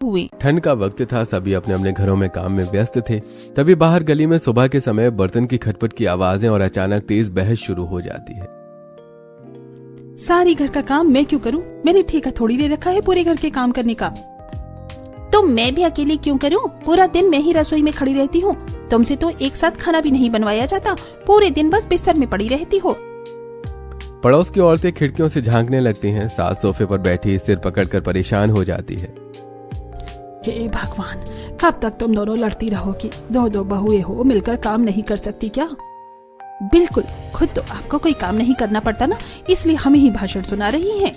हुए। ठंड का वक्त था, सभी अपने अपने घरों में काम में व्यस्त थे। तभी बाहर गली में सुबह के समय बर्तन की खटपट की आवाजें और अचानक तेज बहस शुरू हो जाती है। सारी घर का काम मैं क्यों करूं? मैंने ठेका थोड़ी ले रखा है पूरे घर के काम करने का। तो मैं भी अकेले क्यों करूं? पूरा दिन मैं ही रसोई में खड़ी रहती हूँ। तुमसे तो एक साथ खाना भी नहीं बनवाया जाता, पूरे दिन बस बिस्तर में पड़ी रहती हो। पड़ोस की औरतें खिड़कियों से झांकने लगती हैं। सास सोफे पर बैठी सिर पकड़कर परेशान हो जाती है। हे भगवान, कब तक तुम दोनों लड़ती रहोगी? दो बहुएं हो, मिलकर काम नहीं कर सकती क्या? बिल्कुल, खुद तो आपको कोई काम नहीं करना पड़ता ना, इसलिए हम ही भाषण सुना रही हैं।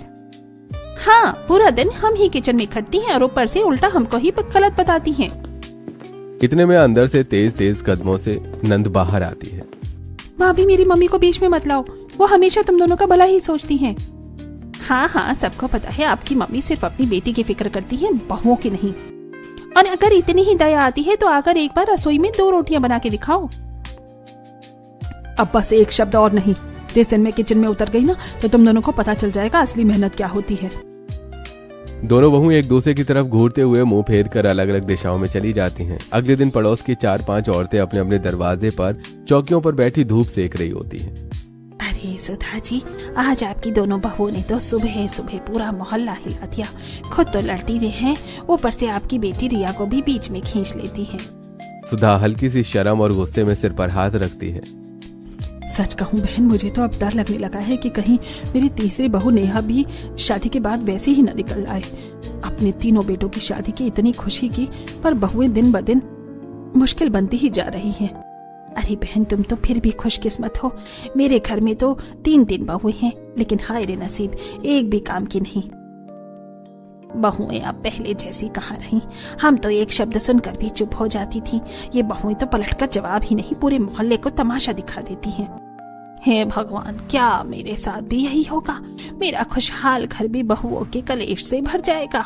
हाँ, पूरा दिन हम ही किचन में खटती हैं और ऊपर से उल्टा हमको ही गलत बताती हैं। इतने में अंदर से तेज तेज कदमों से नंद बाहर आती है। भाभी, मेरी मम्मी को बीच में मत लाओ, वो हमेशा तुम दोनों का भला ही सोचती हैं। हाँ, सबको पता है आपकी मम्मी सिर्फ अपनी बेटी की फिक्र करती है, बहुओं की नहीं। और अगर इतनी ही दया आती है तो आकर एक बार रसोई में 2 रोटियां बना के दिखाओ। अब बस एक शब्द और नहीं। जिस दिन मैं किचन में उतर गई ना, तो तुम दोनों को पता चल जाएगा असली मेहनत क्या होती है। दोनों बहू एक दूसरे की तरफ घूरते हुए मुंह फेर कर अलग अलग दिशाओं में चली जाती हैं। अगले दिन पड़ोस की 4-5 औरतें अपने अपने दरवाजे पर चौकियों पर बैठी धूप सेक रही होती हैं। अरे सुधा जी, आज आपकी दोनों बहुओं ने तो सुबह सुबह पूरा मोहल्ला हिला दिया। खुद तो लड़ती हैं, ऊपर से आपकी बेटी रिया को भी बीच में खींच लेती है। सुधा हल्की सी शर्म और गुस्से में सिर पर हाथ रखती है। सच कहूँ बहन, मुझे तो अब डर लगने लगा है कि कहीं मेरी तीसरी बहू नेहा भी शादी के बाद वैसे ही न निकल आए। अपने तीनों बेटों की शादी की इतनी खुशी की, पर बहुएं दिन ब दिन मुश्किल बनती ही जा रही हैं। अरे बहन, तुम तो फिर भी खुशकिस्मत हो। मेरे घर में तो 3 बहुएं हैं, लेकिन हाय रे नसीब, एक भी काम की नहीं। बहुएं अब पहले जैसी कहाँ रही। हम तो एक शब्द सुनकर भी चुप हो जाती थी। ये बहुएं तो पलटकर जवाब ही नहीं, पूरे मोहल्ले को तमाशा दिखा देती हैं। हे भगवान, क्या मेरे साथ भी यही होगा? मेरा खुशहाल घर भी बहुओं के कलेश से भर जाएगा।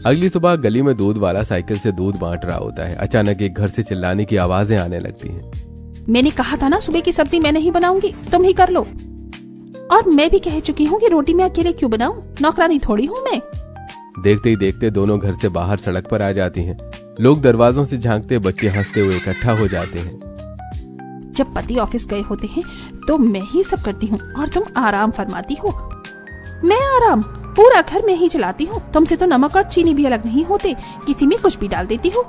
अगली सुबह गली में दूध वाला साइकिल से दूध बांट रहा होता है। अचानक एक घर से चिल्लाने की आवाजें आने लगती हैं। मैंने कहा था ना, सुबह की सब्जी मैं नहीं बनाऊंगी, तुम ही कर लो। और मैं भी कह चुकी हूँ कि रोटी मैं अकेले क्यों बनाऊं, नौकरानी थोड़ी हूँ मैं। देखते ही देखते दोनों घर से बाहर सड़क पर आ जाती हैं। लोग दरवाजों से झांकते, बच्चे हंसते हुए इकट्ठा हो जाते हैं। जब पति ऑफिस गए होते हैं तो मैं ही सब करती हूँ और तुम आराम फरमाती हो। मैं आराम पूरा घर में ही चलाती हूँ। तुमसे तो नमक और चीनी भी अलग नहीं होते, किसी में कुछ भी डाल देती हूँ।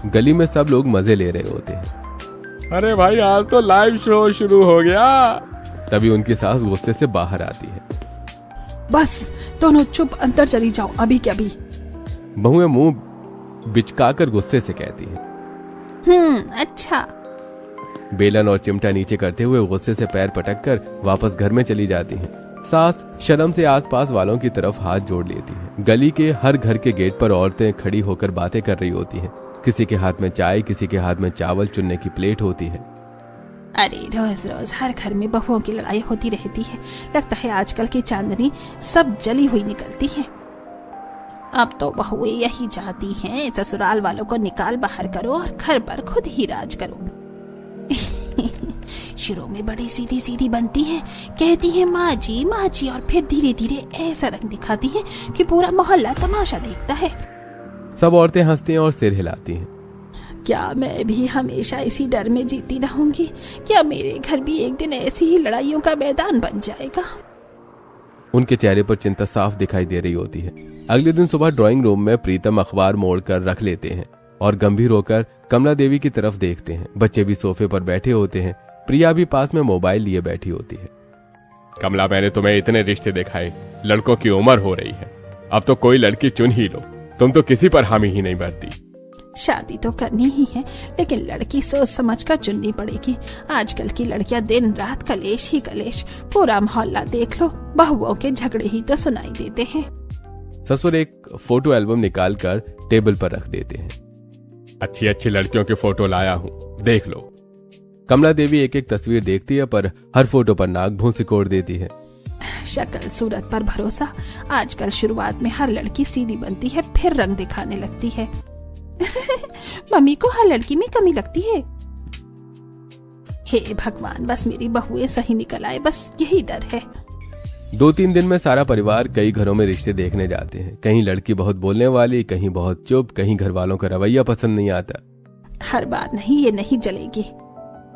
गली में सब लोग मजे ले रहे होते हैं। अरे भाई, आज तो लाइव शो शुरू हो गया। तभी उनकी सास गुस्से से बाहर आती है। बस दोनों चुप, अंदर चली जाओ अभी के अभी। बहुएं मुंह बिचकाकर गुस्से से कहती हैं। अच्छा। बेलन और चिमटा नीचे करते हुए गुस्से से पैर पटककर वापस घर में चली जाती हैं। सास शर्म से आसपास वालों की तरफ हाथ जोड़ लेती है। गली के हर घर के गेट पर औरतें खड़ी होकर बातें कर रही होती हैं। किसी के हाथ में चाय, किसी के हाथ में चावल चुनने की प्लेट होती है। अरे रोज रोज हर घर में बहुओं की लड़ाई होती रहती है। लगता है आजकल की चांदनी सब जली हुई निकलती है। अब तो बहुएं यही चाहती हैं, ससुराल वालों को निकाल बाहर करो और घर पर खुद ही राज करो। शुरू में बड़ी सीधी सीधी बनती हैं, कहती हैं माँ जी, और फिर धीरे धीरे ऐसा रंग दिखाती हैं कि पूरा मोहल्ला तमाशा देखता है। सब औरतें हंसती हैं और सिर हिलाती हैं। क्या मैं भी हमेशा इसी डर में जीती रहूंगी? क्या मेरे घर भी एक दिन ऐसी ही लड़ाइयों का मैदान बन जाएगा? उनके चेहरे पर चिंता साफ दिखाई दे रही होती है। अगले दिन सुबह ड्राइंग रूम में प्रीतम अखबार मोड़कर रख लेते हैं और गंभीर होकर कमला देवी की तरफ देखते हैं। बच्चे भी सोफे पर बैठे होते हैं। प्रिया भी पास में मोबाइल लिए बैठी होती है। कमला, मैंने तुम्हें इतने रिश्ते दिखाए, लड़कों की उम्र हो रही है, अब तो कोई लड़की चुन ही लो। तुम तो किसी पर हामी ही नहीं भरती। शादी तो करनी ही है, लेकिन लड़की सोच समझ कर चुननी पड़ेगी। आजकल की लड़कियां दिन रात कलेश ही कलेश। पूरा मोहल्ला देख लो, बहुओं के झगड़े ही तो सुनाई देते हैं। ससुर एक फोटो एल्बम निकाल कर टेबल पर रख देते हैं। अच्छी अच्छी लड़कियों की फोटो लाया हूँ, देख लो। कमला देवी एक एक तस्वीर देखती है, पर हर फोटो पर नाक भौं सिकोड़ देती है। शक्ल सूरत पर भरोसा। आजकल शुरुआत में हर लड़की सीधी बनती है, फिर रंग दिखाने लगती है। मम्मी को हर लड़की में कमी लगती है। हे भगवान, बस मेरी बहुएं सही निकल आए, बस यही डर है। 2-3 दिन में सारा परिवार कई घरों में रिश्ते देखने जाते हैं। कहीं लड़की बहुत बोलने वाली, कहीं बहुत चुप, कहीं घर वालों का रवैया पसंद नहीं आता। हर बार नहीं, ये नहीं चलेगी।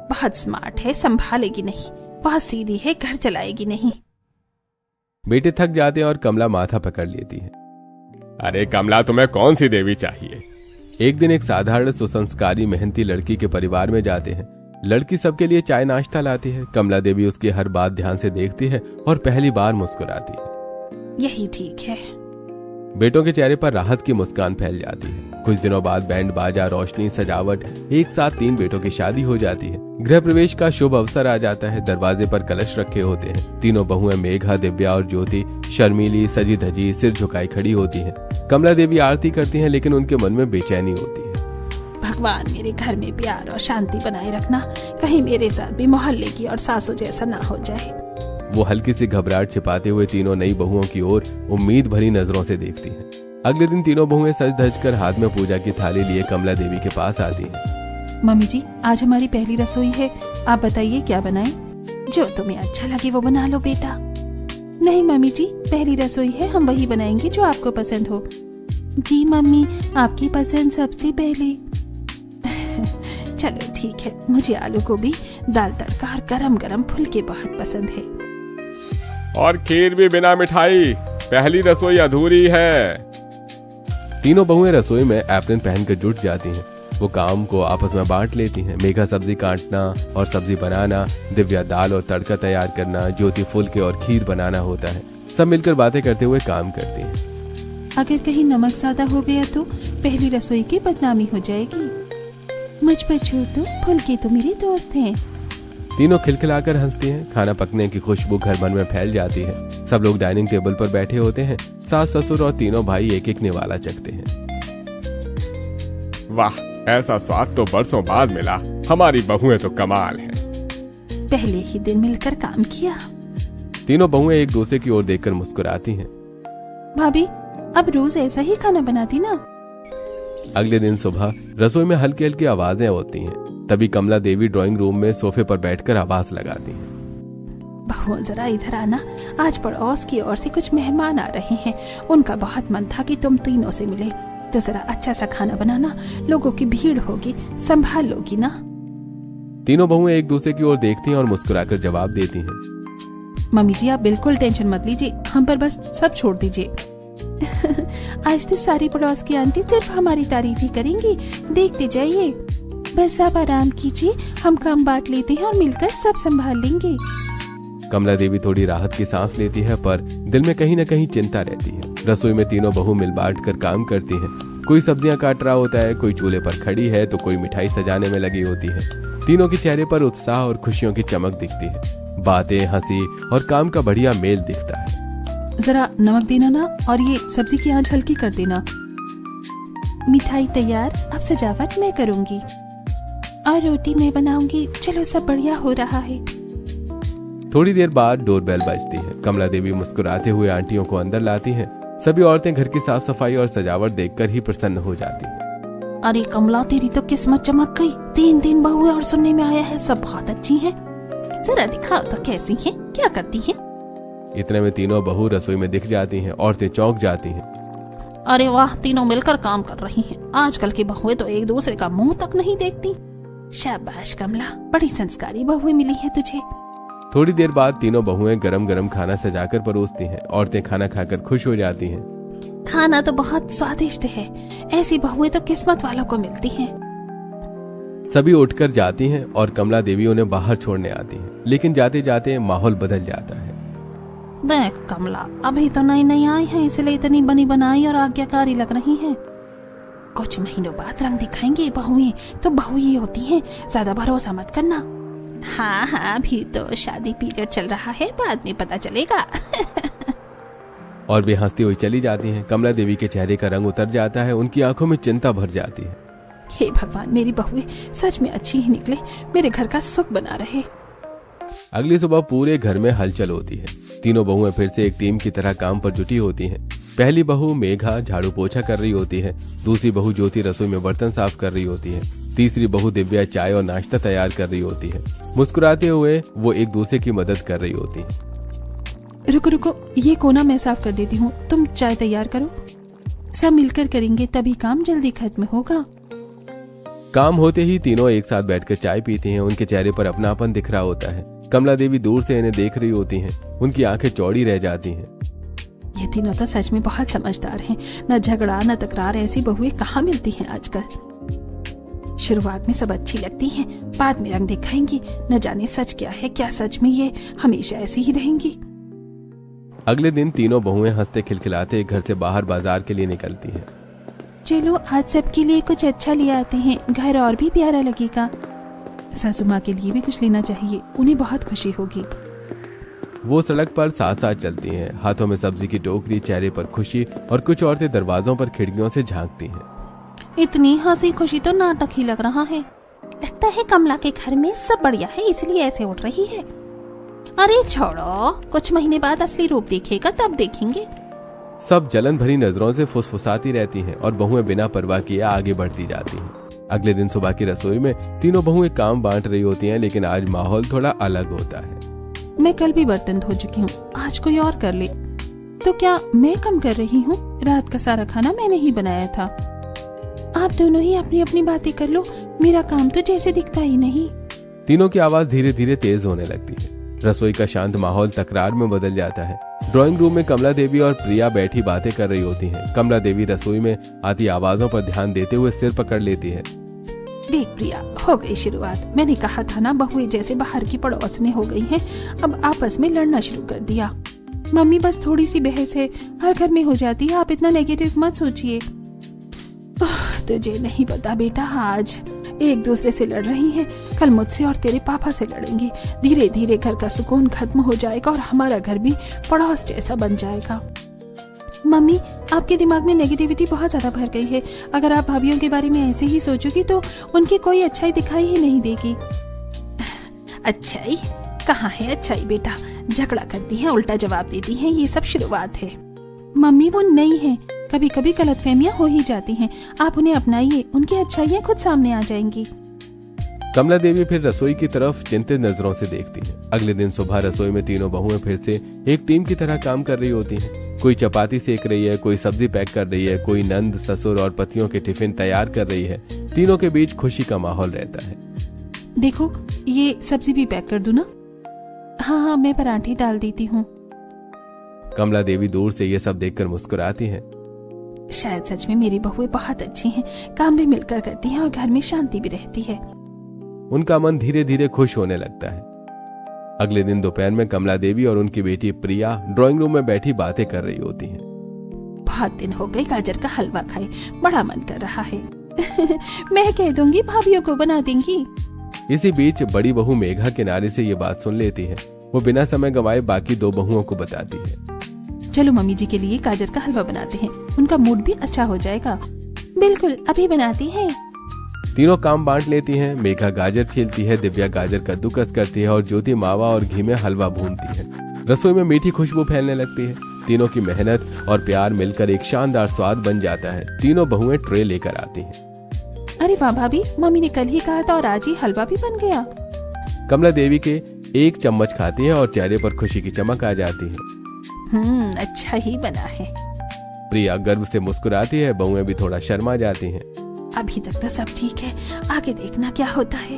बहुत स्मार्ट है, संभालेगी नहीं। बहुत सीधी है, घर चलाएगी नहीं। बेटे थक जाते हैं और कमला माथा पकड़ लेती है। अरे कमला, तुम्हें कौन सी देवी चाहिए? एक दिन एक साधारण सुसंस्कारी मेहनती लड़की के परिवार में जाते हैं। लड़की सबके लिए चाय नाश्ता लाती है। कमला देवी उसकी हर बात ध्यान से देखती है और पहली बार मुस्कुराती है। यही ठीक है। बेटों के चेहरे पर राहत की मुस्कान फैल जाती है। कुछ दिनों बाद बैंड बाजा, रोशनी, सजावट, एक साथ 3 बेटों की शादी हो जाती है। गृह प्रवेश का शुभ अवसर आ जाता है। दरवाजे पर कलश रखे होते हैं। तीनों बहुएं मेघा, दिव्या और ज्योति शर्मीली, सजी धजी, सिर झुकाई खड़ी होती हैं। कमला देवी आरती करती हैं, लेकिन उनके मन में बेचैनी होती है। भगवान, मेरे घर में प्यार और शांति बनाए रखना। कहीं मेरे साथ भी मोहल्ले की और सासू जैसा ना हो जाए। वो हल्की सी घबराहट छिपाते हुए तीनों नई बहुओं की ओर उम्मीद भरी नजरों से देखती हैं। अगले दिन तीनों बहुएं सज धज कर हाथ में पूजा की थाली लिए कमला देवी के पास आती हैं। मम्मी जी, आज हमारी पहली रसोई है। आप बताइए क्या बनाएं? जो तुम्हें अच्छा लगे वो बना लो बेटा। नहीं मम्मी जी, पहली रसोई है, हम वही बनाएंगे जो आपको पसंद हो। जी मम्मी, आपकी पसंद सबसे पहले। चलो ठीक है, मुझे आलू गोभी, दाल तड़का और गरम गरम फुलके बहुत पसंद है। और खीर भी बिना मिठाई, पहली रसोई अधूरी है। तीनों बहुएं रसोई में एप्रन पहनकर जुट जाती हैं। वो काम को आपस में बांट लेती हैं। मेघा सब्जी काटना और सब्जी बनाना, दिव्या दाल और तड़का तैयार करना, ज्योति फुलके और खीर बनाना होता है। सब मिलकर बातें करते हुए काम करती हैं। अगर कहीं नमक ज्यादा हो गया तो पहली रसोई की बदनामी हो जाएगी। मुझ पर छोड़ दो, फुलके तो मेरे दोस्त हैं। तीनों खिलखिलाकर हंसती हैं। खाना पकने की खुशबू घर भर में फैल जाती है। सब लोग डाइनिंग टेबल पर बैठे होते हैं। सास ससुर और तीनों भाई एक एक निवाला चखते हैं। वाह, ऐसा स्वाद तो बरसों बाद मिला। हमारी बहुएं तो कमाल है। पहले ही दिन मिलकर काम किया। तीनों बहुएं एक दूसरे की ओर देखकर मुस्कुराती हैं। भाभी, अब रोज ऐसा ही खाना बनाती ना। अगले दिन सुबह रसोई में हल्की हल्की आवाजें होती हैं। तभी कमला देवी ड्राइंग रूम में सोफे पर बैठकर आवाज लगाती हैं। बहुओं, जरा इधर आना। आज पड़ोस की ओर से कुछ मेहमान आ रहे हैं। उनका बहुत मन था कि तुम तीनों से मिले, तो जरा अच्छा सा खाना बनाना। लोगों की भीड़ होगी, संभाल लोगी ना। तीनों बहुएं एक दूसरे की ओर देखती हैं और मुस्कुराकर जवाब देती हैं। मम्मी जी, आप बिल्कुल टेंशन मत लीजिए, हम पर बस सब छोड़ दीजिए। आज तो सारी पड़ोस की आंटी सिर्फ हमारी तारीफ ही करेंगी, देखते जाइए। बस आप आराम कीजिए, हम काम बांट लेते हैं और मिलकर सब संभाल लेंगे। कमला देवी थोड़ी राहत की सांस लेती है, पर दिल में कहीं न कहीं चिंता रहती है। रसोई में तीनों बहू मिल बांट कर काम करती हैं। कोई सब्जियां काट रहा होता है, कोई चूल्हे पर खड़ी है, तो कोई मिठाई सजाने में लगी होती है। तीनों के चेहरे पर उत्साह और खुशियों की चमक दिखती है। बातें, हंसी और काम का बढ़िया मेल दिखता है। जरा नमक देना ना, और ये सब्जी की आंच हल्की कर देना। मिठाई तैयार, अब सजावट मैं करूंगी और रोटी मैं बनाऊंगी। चलो, सब बढ़िया हो रहा है। थोड़ी देर बाद डोरबेल बजती है। कमला देवी मुस्कुराते हुए आंटियों को अंदर लाती हैं। सभी औरतें घर की साफ सफाई और सजावट देखकर ही प्रसन्न हो जाती हैं। अरे कमला, तेरी तो किस्मत चमक गई। 3 बहुएं और सुनने में आया है सब बहुत अच्छी हैं। जरा दिखाओ तो कैसी हैं, क्या करती हैं? इतने में तीनों बहू रसोई में दिख जाती हैं। औरतें चौंक जाती हैं। अरे वाह, तीनों मिलकर काम कर रही हैं। आजकल की बहुएं तो एक दूसरे का मुंह तक नहीं देखती। शाबाश कमला, बड़ी संस्कारी बहुएं मिली हैं तुझे। थोड़ी देर बाद तीनों बहुएं गरम गरम खाना सजाकर परोसती हैं। औरतें खाना खाकर खुश हो जाती हैं। खाना तो बहुत स्वादिष्ट है। ऐसी बहुएं तो किस्मत वालों को मिलती हैं। सभी उठकर जाती हैं और कमला देवी उन्हें बाहर छोड़ने आती हैं। लेकिन जाते जाते माहौल बदल जाता है। देख कमला, अभी तो नई नई आई है, इसलिए इतनी बनी बनाई और आज्ञाकारी लग रही हैं। कुछ महीनों बाद रंग दिखाएंगे। बहुएं तो बहू ही होती हैं, ज्यादा भरोसा मत करना। हाँ हाँ, अभी तो शादी पीरियड चल रहा है, बाद में पता चलेगा। और वे हंसती हुई चली जाती हैं। कमला देवी के चेहरे का रंग उतर जाता है। उनकी आंखों में चिंता भर जाती है। हे भगवान, मेरी बहुएं सच में अच्छी ही निकले, मेरे घर का सुख बना रहे। अगली सुबह पूरे घर में हलचल होती है। तीनों बहुएं फिर से एक टीम की तरह काम पर जुटी होती हैं। पहली बहू मेघा झाड़ू पोछा कर रही होती है। दूसरी बहू ज्योति रसोई में बर्तन साफ कर रही होती है। तीसरी बहू दिव्या चाय और नाश्ता तैयार कर रही होती है। मुस्कुराते हुए वो एक दूसरे की मदद कर रही होती है। रुको रुको, ये कोना मैं साफ कर देती हूँ, तुम चाय तैयार करो। सब मिलकर करेंगे तभी काम जल्दी खत्म होगा। काम होते ही तीनों एक साथ बैठकर चाय पीती हैं। उनके चेहरे पर अपनापन दिख रहा होता है। कमला देवी दूर से इन्हें देख रही होती हैं। उनकी आंखें चौड़ी रह जाती हैं। ये तीनों तो सच में बहुत समझदार हैं। न झगड़ा न तकरार, ऐसी बहुएं कहाँ मिलती हैं आजकल। शुरुआत में सब अच्छी लगती हैं, बाद में रंग दिखाएंगी। न जाने सच क्या है, क्या सच में ये हमेशा ऐसी ही रहेंगी। अगले दिन तीनों बहुएं हंसते खिलखिलाते घर से बाहर बाजार के लिए निकलती हैं। चलो आज सबके लिए कुछ अच्छा ले आते हैं, घर और भी प्यारा लगेगा। सासू माँ के लिए भी कुछ लेना चाहिए, उन्हें बहुत खुशी होगी। वो सड़क पर साथ साथ चलती हैं, हाथों में सब्जी की टोकरी, चेहरे पर खुशी, और कुछ औरतें दरवाजों पर खिड़कियों से झांकती हैं। इतनी हंसी खुशी तो नाटक ही लग रहा है। लगता है कमला के घर में सब बढ़िया है, इसलिए ऐसे उठ रही है। अरे छोड़ो, कुछ महीने बाद असली रूप देखेगा तब देखेंगे। सब जलन भरी नजरों से फुसफुसाती रहती हैं और बहुएं बिना परवाह किए आगे बढ़ती जाती हैं। अगले दिन सुबह की रसोई में तीनों बहुएं काम बांट रही होती हैं, लेकिन आज माहौल थोड़ा अलग होता है। मैं कल भी बर्तन धो चुकी हूँ, आज कोई और कर ले। तो क्या मैं कम कर रही हूँ? रात का सारा खाना मैंने ही बनाया था। आप दोनों ही अपनी अपनी बातें कर लो, मेरा काम तो जैसे दिखता ही नहीं। तीनों की आवाज धीरे धीरे तेज होने लगती है। रसोई का शांत माहौल तकरार में बदल जाता है। ड्राइंग रूम में कमला देवी और प्रिया बैठी बातें कर रही होती हैं। कमला देवी रसोई में आती आवाजों पर ध्यान देते हुए सिर पकड़ लेती है। देख प्रिया, हो गई शुरुआत। मैंने कहा था ना, बहुएं जैसे बाहर की पड़ोसने हो गई हैं, अब आपस में लड़ना शुरू कर दिया। मम्मी बस थोड़ी सी बहस है, हर घर में हो जाती है, आप इतना नेगेटिव मत सोचिए। तुझे नहीं पता बेटा, आज एक दूसरे से लड़ रही हैं, कल मुझसे और तेरे पापा से लड़ेंगी। धीरे धीरे घर का सुकून खत्म हो जाएगा और हमारा घर भी पड़ोस जैसा बन जाएगा। मम्मी, आपके दिमाग में नेगेटिविटी बहुत ज्यादा भर गई है। अगर आप भाभीियों के बारे में ऐसे ही सोचोगी तो उनकी कोई अच्छाई दिखाई ही नहीं देगी। अच्छाई कहाँ है अच्छाई बेटा, झगड़ा करती हैं, उल्टा जवाब देती हैं, ये सब शुरुआत है। मम्मी वो नहीं है, कभी कभी गलतफहमियां हो ही जाती हैं, आप उन्हें अपनाइए, उनकी अच्छाइयाँ खुद सामने आ जाएंगी। कमला देवी फिर रसोई की तरफ चिंतित नजरों से देखती हैं। अगले दिन सुबह रसोई में तीनों बहुएं फिर से एक टीम की तरह काम कर रही होती हैं। कोई चपाती सेक रही है, कोई सब्जी पैक कर रही है, कोई नंद, ससुर और पतियों के टिफिन तैयार कर रही है। तीनों के बीच खुशी का माहौल रहता है। देखो, ये सब्जी भी पैक कर दूं ना? हाँ हाँ, मैं पराठे डाल देती हूँ। कमला देवी दूर से ये सब देखकर मुस्कुराती हैं। शायद सच में मेरी बहुएं बहुत अच्छी हैं, काम भी मिलकर करती हैं और घर में शांति भी रहती है। उनका मन धीरे धीरे खुश होने लगता है। अगले दिन दोपहर में कमला देवी और उनकी बेटी प्रिया ड्राइंग रूम में बैठी बातें कर रही होती हैं। बहुत दिन हो गए गाजर का हलवा खाए, बड़ा मन कर रहा है। मैं कह दूंगी भाभीियों को बना देंगी। इसी बीच बड़ी बहू मेघा किनारे से ये बात सुन लेती है। वो बिना समय गंवाए बाकी दो बहुओं को बताती है। चलो मम्मी जी के लिए गाजर का हलवा बनाते हैं, उनका मूड भी अच्छा हो जाएगा। बिल्कुल, अभी बनाती हैं। तीनों काम बांट लेती हैं। मेघा गाजर छीलती है, दिव्या गाजर कद्दूकस करती है और ज्योति मावा और घी में हलवा भूनती है। रसोई में मीठी खुशबू फैलने लगती है। तीनों की मेहनत और प्यार मिलकर एक शानदार स्वाद बन जाता है। तीनों बहुएं ट्रे लेकर आती हैं। अरे वाह भाभी, मम्मी ने कल ही कहा था और आज ही हलवा भी बन गया। कमला देवी के एक चम्मच खाती है और चेहरे पर खुशी की चमक आ जाती है। अच्छा ही बना है। प्रिया गर्व से मुस्कुराती है, बहुएं भी थोड़ा शर्मा जाती हैं। अभी तक तो सब ठीक है, आगे देखना क्या होता है।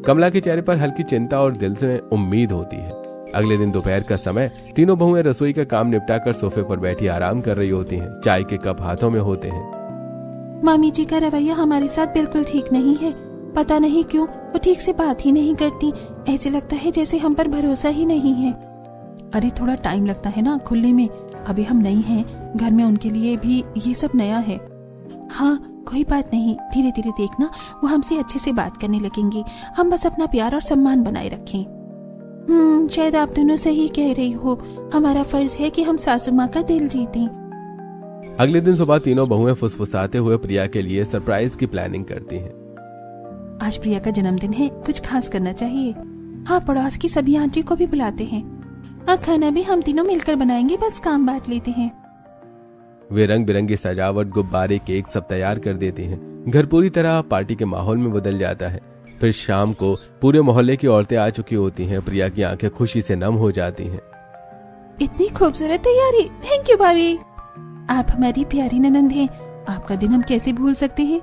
कमला के चेहरे पर हल्की चिंता और दिल से उम्मीद होती है। अगले दिन दोपहर का समय, तीनों बहुएं रसोई का काम निपटाकर सोफे पर बैठी आराम कर रही होती हैं। चाय के कप हाथों में होते हैं। मामी जी का रवैया हमारे साथ बिल्कुल ठीक नहीं है। पता नहीं क्यों वो ठीक से बात ही नहीं करती। ऐसे लगता है जैसे हम पर भरोसा ही नहीं है। अरे थोड़ा टाइम लगता है ना खुलने में, अभी हम नहीं हैं घर में, उनके लिए भी ये सब नया है। हाँ कोई बात नहीं, धीरे धीरे देखना वो हमसे अच्छे से बात करने लगेंगी। हम बस अपना प्यार और सम्मान बनाए रखें। शायद आप दोनों सही कह रही हो, हमारा फर्ज है कि हम सासू माँ का दिल जीतें। अगले दिन सुबह तीनों बहुएं फुसफुसाते हुए प्रिया के लिए सरप्राइज की प्लानिंग करती हैं। आज प्रिया का जन्मदिन है, कुछ खास करना चाहिए। हाँ, पड़ोस की सभी आंटी को भी बुलाते हैं और खाना भी हम तीनों मिलकर बनाएंगे, बस काम बांट लेते हैं। वे रंग बिरंगी सजावट, गुब्बारे, केक सब तैयार कर देते हैं। घर पूरी तरह पार्टी के माहौल में बदल जाता है। फिर शाम को पूरे मोहल्ले की औरतें आ चुकी होती हैं। प्रिया की आंखें खुशी से नम हो जाती हैं। इतनी खूबसूरत तैयारी, थैंक यू भाभी। आप हमारी प्यारी ननंद हैं, आपका दिन हम कैसे भूल सकते हैं।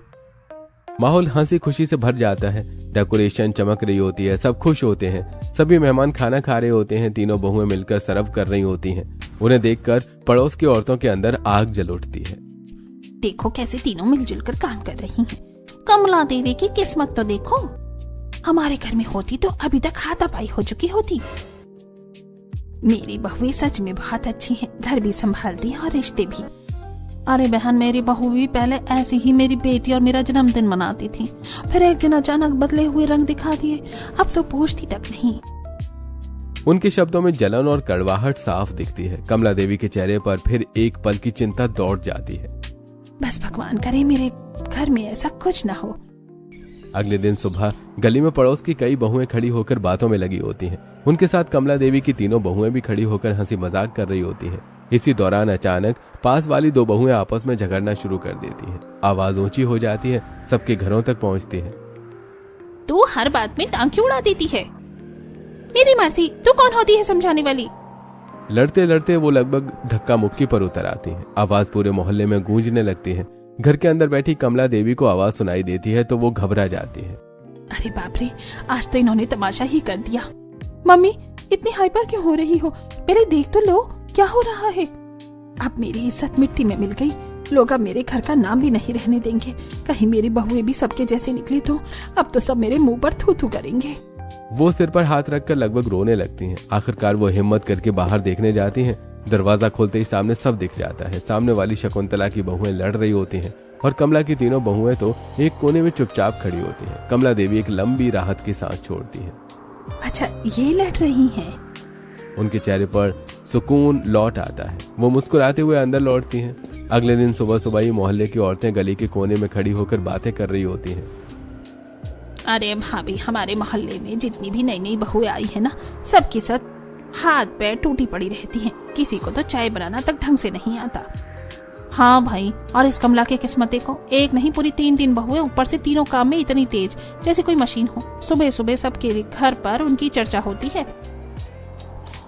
माहौल हंसी खुशी से भर जाता है। डेकोरेशन चमक रही होती है, सब खुश होते हैं। सभी मेहमान खाना खा रहे होते हैं। तीनों बहुएं मिलकर सर्व कर रही होती हैं। उन्हें देखकर पड़ोस की औरतों के अंदर आग जल उठती है। देखो कैसे तीनों मिलजुल कर काम कर रही हैं। कमला देवी की किस्मत तो देखो, हमारे घर में होती तो अभी तक हाथापाई हो चुकी होती। मेरी बहुएं सच में बहुत अच्छी हैं, घर भी संभालती हैं और रिश्ते भी। अरे बहन, मेरी बहू भी पहले ऐसी ही मेरी बेटी और मेरा जन्मदिन मनाती थी, फिर एक दिन अचानक बदले हुए रंग दिखा दिए, अब तो पूछती तक नहीं। उनके शब्दों में जलन और कड़वाहट साफ दिखती है। कमला देवी के चेहरे पर फिर एक पल की चिंता दौड़ जाती है। बस भगवान करे मेरे घर में ऐसा कुछ ना हो। अगले दिन सुबह गली में पड़ोस की कई बहुएं खड़ी होकर बातों में लगी होती हैं। उनके साथ कमला देवी की तीनों बहुएं भी खड़ी होकर हंसी मजाक कर रही होती हैं। इसी दौरान अचानक पास वाली दो बहुएं आपस में झगड़ना शुरू कर देती हैं। आवाज ऊंची हो जाती है, सबके घरों तक पहुंचती है। तू हर बात में टांग क्यों उड़ा देती है? मेरी मर्जी, तू कौन होती है समझाने वाली? लड़ते लड़ते वो लगभग धक्का मुक्की पर उतर आती हैं। आवाज पूरे मोहल्ले में गूंजने लगती है। घर के अंदर बैठी कमला देवी को आवाज सुनाई देती है तो वो घबरा जाती है। अरे बाप रे, आज तो इन्होंने तमाशा ही कर दिया। मम्मी, इतनी हाइपर क्यों हो रही हो? पहले देख तो लो क्या हो रहा है। अब मेरी इज्जत मिट्टी में मिल गई। लोग अब मेरे घर का नाम भी नहीं रहने देंगे। कहीं मेरी बहुएं भी सबके जैसे निकली तो अब तो सब मेरे मुंह पर थू थू करेंगे। वो सिर पर हाथ रखकर लगभग रोने लगती हैं। आखिरकार वो हिम्मत करके बाहर देखने जाती हैं। दरवाजा खोलते ही सामने सब दिख जाता है। सामने वाली शकुंतला की बहुएं लड़ रही होती हैं और कमला की तीनों बहुएं तो एक कोने में चुपचाप खड़ी होती हैं। कमला देवी एक लंबी राहत की सांस छोड़ती है। अच्छा, ये लड़ रही हैं। उनके चेहरे पर सुकून लौट आता है। वो मुस्कुराते हुए अंदर लौटती हैं। अगले दिन सुबह सुबह ही मोहल्ले की औरतें गली के कोने में खड़ी होकर बातें कर रही होती हैं। अरे भाभी, हमारे मोहल्ले में जितनी भी नई नई बहुएं आई है ना, सबकी सब हाथ पैर टूटी पड़ी रहती हैं। किसी को तो चाय बनाना तक ढंग से नहीं आता। हाँ भाई, और इस कमला की किस्मत देखो, एक नहीं पूरी 3 बहुएं, ऊपर से तीनों काम में इतनी तेज जैसे कोई मशीन हो। सुबह सुबह सबके घर पर उनकी चर्चा होती है।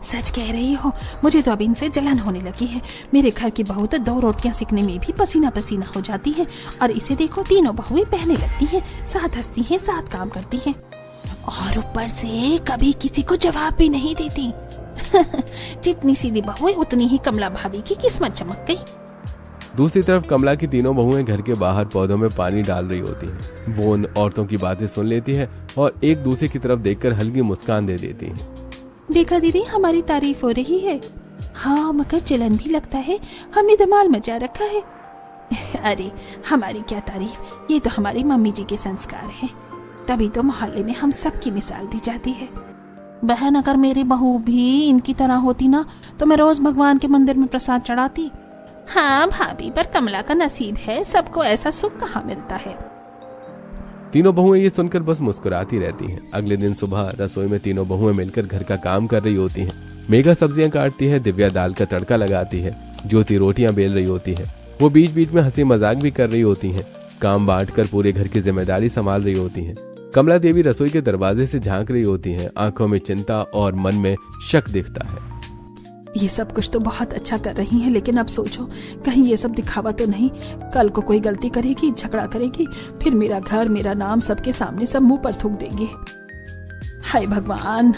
सच कह रही हो, मुझे तो अब इनसे जलन होने लगी है। मेरे घर की बहू तो 2 रोटियां सेकने में भी पसीना पसीना हो जाती है, और इसे देखो तीनों बहुएं बहने लगती हैं, साथ हंसती हैं, साथ काम करती हैं, और ऊपर से कभी किसी को जवाब भी नहीं देती। जितनी सीधी बहुएं उतनी ही कमला भाभी की किस्मत चमक गई। दूसरी तरफ कमला की तीनों बहुएं घर के बाहर पौधों में पानी डाल रही होती हैं। वो उन औरतों की बातें सुन लेती है और एक दूसरे की तरफ देखकर हल्की मुस्कान दे देती हैं। देखा दीदी, हमारी तारीफ हो रही है। हाँ, मगर जलन भी लगता है, हमने धमाल मचा रखा है। अरे हमारी क्या तारीफ, ये तो हमारी मम्मी जी के संस्कार हैं। तभी तो मोहल्ले में हम सबकी मिसाल दी जाती है। बहन, अगर मेरी बहू भी इनकी तरह होती ना, तो मैं रोज भगवान के मंदिर में प्रसाद चढ़ाती। हाँ भाभी, पर कमला का नसीब है, सबको ऐसा सुख कहाँ मिलता है। तीनों बहुएं ये सुनकर बस मुस्कुराती रहती हैं। अगले दिन सुबह रसोई में तीनों बहुएं मिलकर घर का काम कर रही होती हैं। मेघा सब्जियां काटती है, दिव्या दाल का तड़का लगाती है, ज्योति रोटियां बेल रही होती है। वो बीच बीच में हंसी मजाक भी कर रही होती हैं। काम बांटकर पूरे घर की जिम्मेदारी संभाल रही होती हैं। कमला देवी रसोई के दरवाजे से झांक रही होती हैं। आंखों में चिंता और मन में शक दिखता है। ये सब कुछ तो बहुत अच्छा कर रही हैं, लेकिन अब सोचो कहीं ये सब दिखावा तो नहीं। कल को कोई गलती करेगी, झगड़ा करेगी, फिर मेरा घर, मेरा नाम सबके सामने सब मुंह पर थूक देंगे। हाय भगवान।